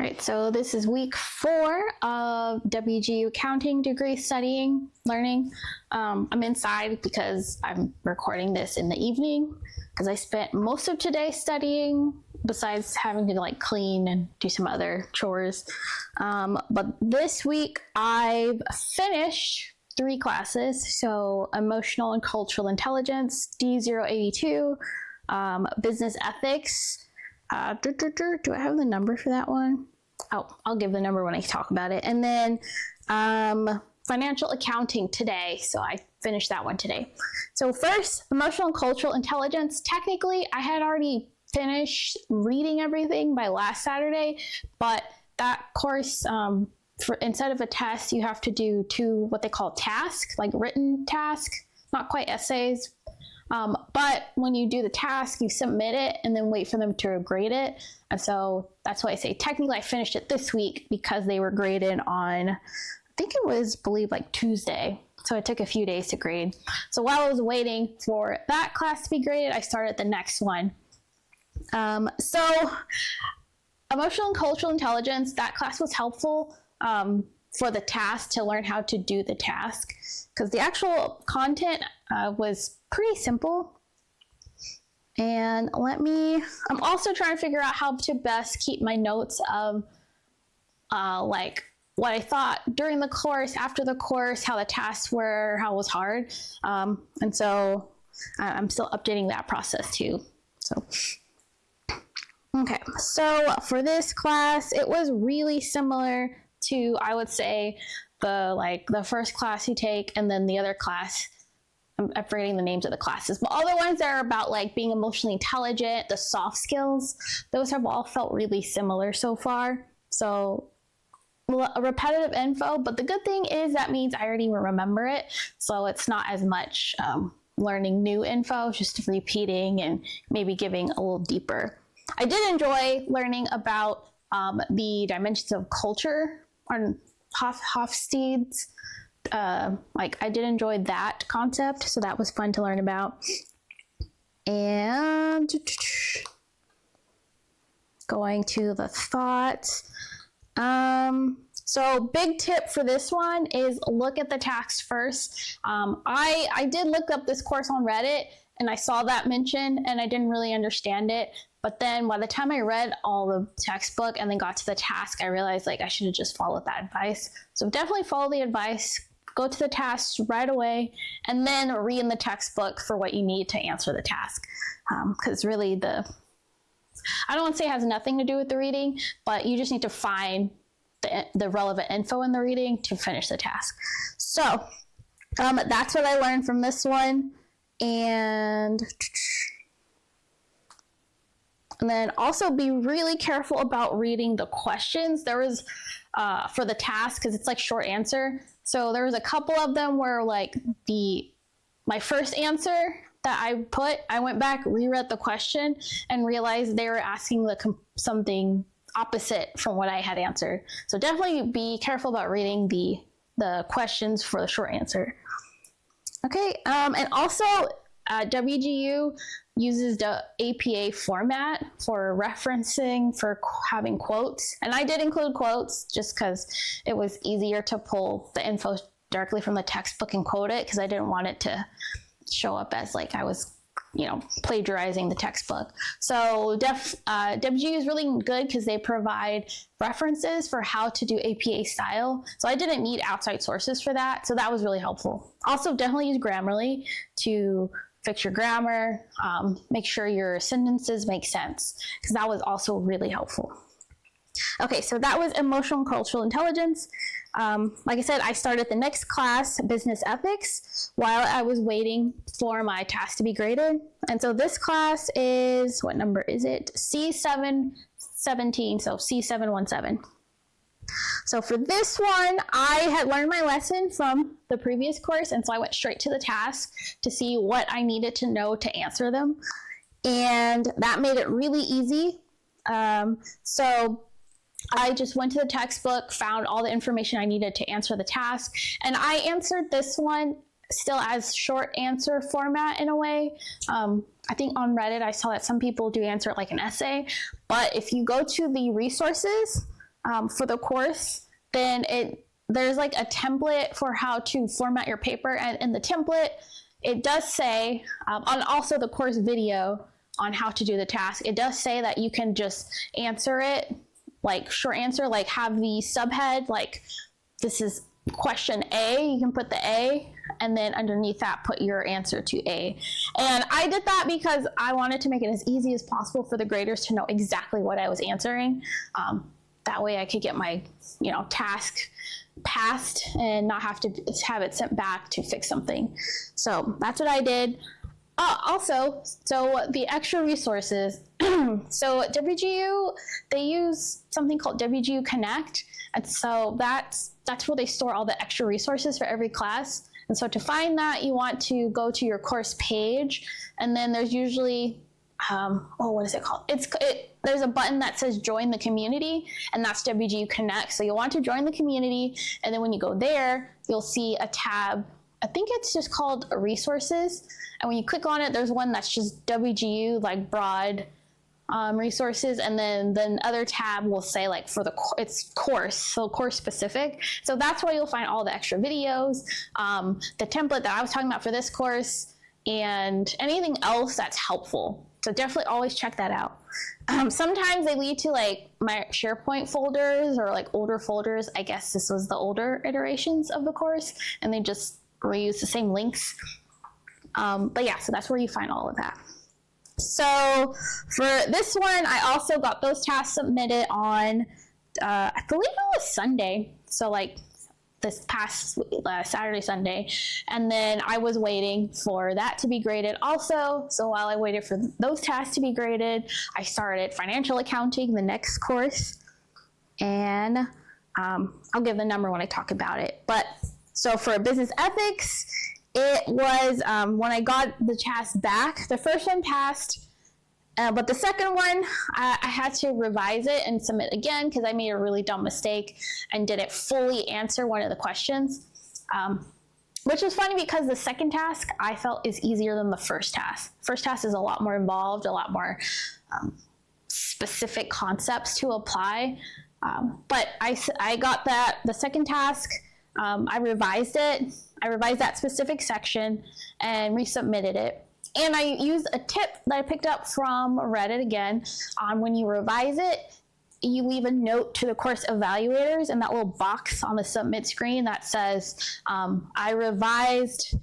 All right, so this is week 4 of WGU accounting degree learning. I'm inside because I'm recording this in the evening because I spent most of today studying besides having to like clean and do some other chores. But this week I've finished 3 classes. So emotional and cultural intelligence, D082, business ethics. Do I have the number for that one? Oh, I'll give the number when I talk about it. And then financial accounting today. So I finished that one today. So first, emotional and cultural intelligence. Technically, I had already finished reading everything by last Saturday, but that course, instead of a test, you have to do 2 what they call tasks, like written tasks, not quite essays. But when you do the task, you submit it and then wait for them to grade it. And so that's why I say technically I finished it this week because they were graded on, I think it was, like Tuesday. So it took a few days to grade. So while I was waiting for that class to be graded, I started the next one. So emotional and cultural intelligence, that class was helpful for the task, to learn how to do the task, because the actual content was pretty simple. And I'm also trying to figure out how to best keep my notes of like what I thought during the course, after the course, how the tasks were, how it was hard. And so I'm still updating that process too. So, okay. So for this class, it was really similar to, I would say, the first class you take and then the other class. I'm forgetting the names of the classes, but all the ones that are about like being emotionally intelligent, the soft skills, those have all felt really similar so far. So repetitive info, but the good thing is that means I already remember it. So it's not as much learning new info, just repeating and maybe giving a little deeper. I did enjoy learning about the dimensions of culture on Hofstede's. I did enjoy that concept, so that was fun to learn about. And going to the thoughts. So big tip for this one is look at the task first. I did look up this course on Reddit and I saw that mentioned and I didn't really understand it. But then by the time I read all the textbook and then got to the task, I realized I should have just followed that advice. So definitely follow the advice. Go to the task right away, and then read in the textbook for what you need to answer the task. Because really I don't want to say it has nothing to do with the reading, but you just need to find the relevant info in the reading to finish the task. So that's what I learned from this one. And then also be really careful about reading the questions. There was, for the task, because it's like short answer. So there was a couple of them where my first answer that I went back, reread the question, and realized they were asking something opposite from what I had answered. So definitely be careful about reading the questions for the short answer. Okay, and also WGU uses the APA format for referencing, for having quotes. And I did include quotes just because it was easier to pull the info directly from the textbook and quote it, because I didn't want it to show up as I was, plagiarizing the textbook. So WGU is really good because they provide references for how to do APA style. So I didn't need outside sources for that. So that was really helpful. Also, definitely use Grammarly to fix your grammar, make sure your sentences make sense, because that was also really helpful. Okay, so that was emotional and cultural intelligence. Like I said, I started the next class, business ethics, while I was waiting for my task to be graded. And so this class is, what number is it? C717, so C717. So for this one, I had learned my lesson from the previous course, and so I went straight to the task to see what I needed to know to answer them. And that made it really easy. So I just went to the textbook, found all the information I needed to answer the task, and I answered this one still as short answer format in a way. I think on Reddit I saw that some people do answer it like an essay, but if you go to the resources, for the course, then there's like a template for how to format your paper. And in the template, it does say, on also the course video on how to do the task, it does say that you can just answer it, like short answer, like have the subhead, like this is question A, you can put the A, and then underneath that put your answer to A. And I did that because I wanted to make it as easy as possible for the graders to know exactly what I was answering. That way I could get my, task passed and not have to have it sent back to fix something. So that's what I did. Also, so the extra resources, so WGU, they use something called WGU Connect. And so that's where they store all the extra resources for every class. And so to find that, you want to go to your course page, and then there's usually, what is it called? There's a button that says join the community, and that's WGU Connect. So you'll want to join the community, and then when you go there, you'll see a tab. I think it's just called resources. And when you click on it, there's one that's just WGU, like broad resources, and then the other tab will say like it's course, so course specific. So that's where you'll find all the extra videos, the template that I was talking about for this course, and anything else that's helpful. So definitely always check that out. Sometimes they lead to like my SharePoint folders or like older folders. I guess this was the older iterations of the course, and they just reuse the same links. But yeah, so that's where you find all of that. So for this one, I also got those tasks submitted on, I believe it was Sunday. So like this past Saturday, Sunday. And then I was waiting for that to be graded also. So while I waited for those tasks to be graded, I started financial accounting, the next course. And I'll give the number when I talk about it. But so for business ethics, it was when I got the task back, the first one passed, but the second one, I had to revise it and submit again because I made a really dumb mistake and didn't fully answer one of the questions, which was funny because the second task I felt is easier than the first task. First task is a lot more involved, a lot more specific concepts to apply, but I got the second task, I revised it. I revised that specific section and resubmitted it. And I used a tip that I picked up from Reddit again. When you revise it, you leave a note to the course evaluators in that little box on the submit screen that says, I revised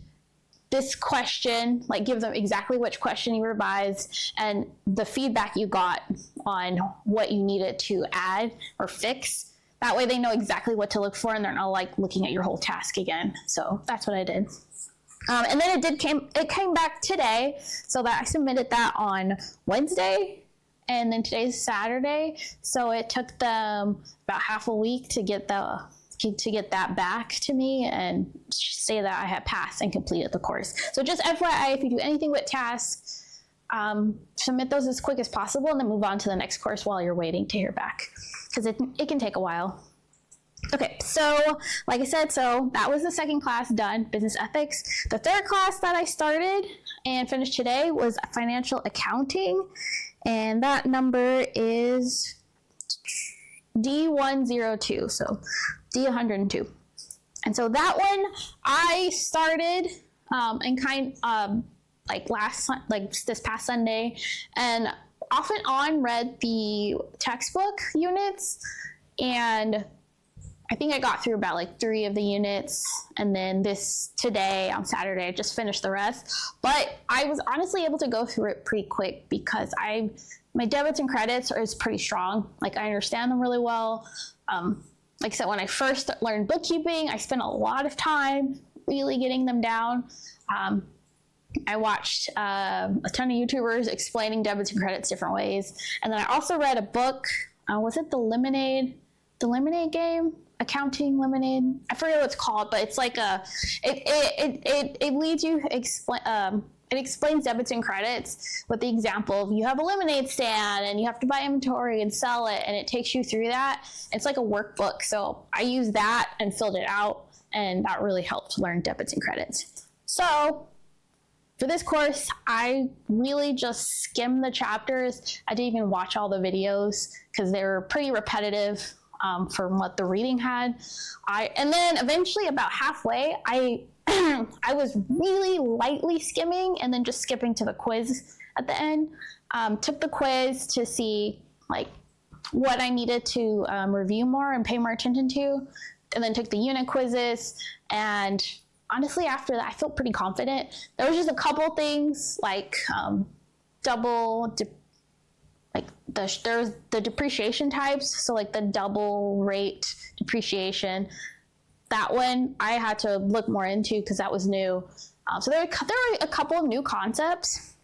this question, like give them exactly which question you revised and the feedback you got on what you needed to add or fix. That way they know exactly what to look for and they're not like looking at your whole task again. So that's what I did. And then it came back today, so that I submitted that on Wednesday, and then today's Saturday. So it took them about half a week to get that back to me and say that I had passed and completed the course. So just FYI, if you do anything with tasks, submit those as quick as possible and then move on to the next course while you're waiting to hear back, because it can take a while. Okay, so like I said, so that was the second class done, business ethics. The third class that I started and finished today was financial accounting, and that number is D102, so D102. And so that one I started this past Sunday, and off and on read the textbook units, and I think I got through about like 3 of the units, and then today on Saturday I just finished the rest. But I was honestly able to go through it pretty quick because my debits and credits is pretty strong. Like I understand them really well. Like I said, when I first learned bookkeeping, I spent a lot of time really getting them down. I watched a ton of YouTubers explaining debits and credits different ways, and then I also read a book. Was it the Lemonade game? Accounting Lemonade? I forget what it's called, but it's like it leads you it explains debits and credits with the example of you have a lemonade stand and you have to buy inventory and sell it, and it takes you through that. It's like a workbook. So I used that and filled it out, and that really helped learn debits and credits. So for this course, I really just skimmed the chapters. I didn't even watch all the videos because they were pretty repetitive. from what the reading had. And then eventually about halfway, I was really lightly skimming and then just skipping to the quiz at the end. Took the quiz to see like what I needed to review more and pay more attention to, and then took the unit quizzes. And honestly, after that, I felt pretty confident. There was just a couple things like there's the depreciation types. So like the double rate depreciation, that one I had to look more into because that was new. So there were a couple of new concepts.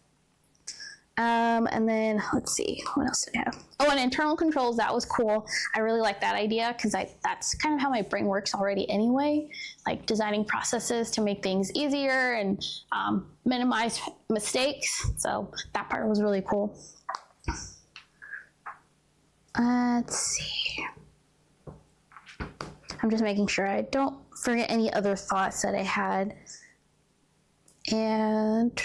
And then let's see, what else did I have? Oh, and internal controls, that was cool. I really like that idea because that's kind of how my brain works already anyway, like designing processes to make things easier and minimize mistakes. So that part was really cool. Let's see. I'm just making sure I don't forget any other thoughts that I had. And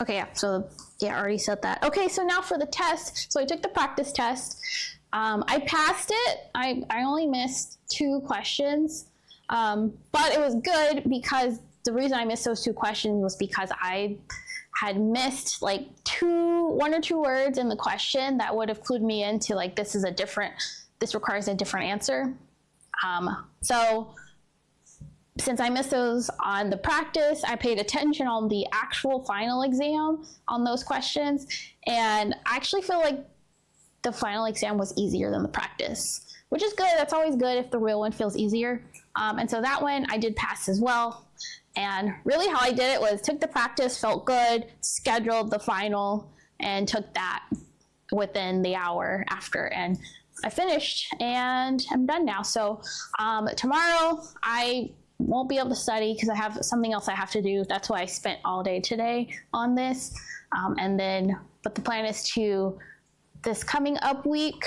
okay, yeah, so yeah, I already said that. Okay, so now for the test. So I took the practice test. I passed it. I only missed 2 questions, but it was good because the reason I missed those 2 questions was because I had missed like 1 or 2 words in the question that would have clued me into like this requires a different answer. So since I missed those on the practice, I paid attention on the actual final exam on those questions. And I actually feel like the final exam was easier than the practice, which is good. That's always good if the real one feels easier. And so that one I did pass as well. And really how I did it was took the practice, felt good, scheduled the final, and took that within the hour after. And I finished and I'm done now. So tomorrow I won't be able to study because I have something else I have to do. That's why I spent all day today on this. But the plan is to, this coming up week,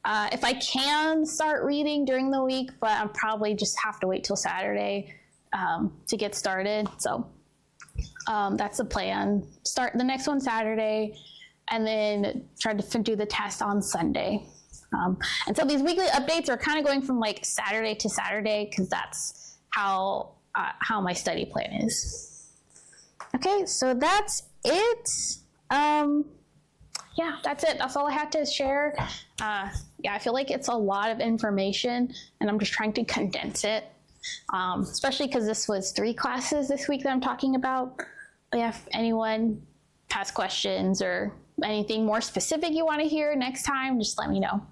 if I can start reading during the week, but I'll probably just have to wait till Saturday to get started. So that's the plan. Start the next one Saturday and then try to do the test on Sunday. And so these weekly updates are kind of going from like Saturday to Saturday because that's how my study plan is. Okay, so that's it. Yeah, that's it. That's all I had to share. Yeah, I feel like it's a lot of information and I'm just trying to condense it, especially because this was 3 classes this week that I'm talking about. But yeah, if anyone has questions or anything more specific you want to hear next time, just let me know.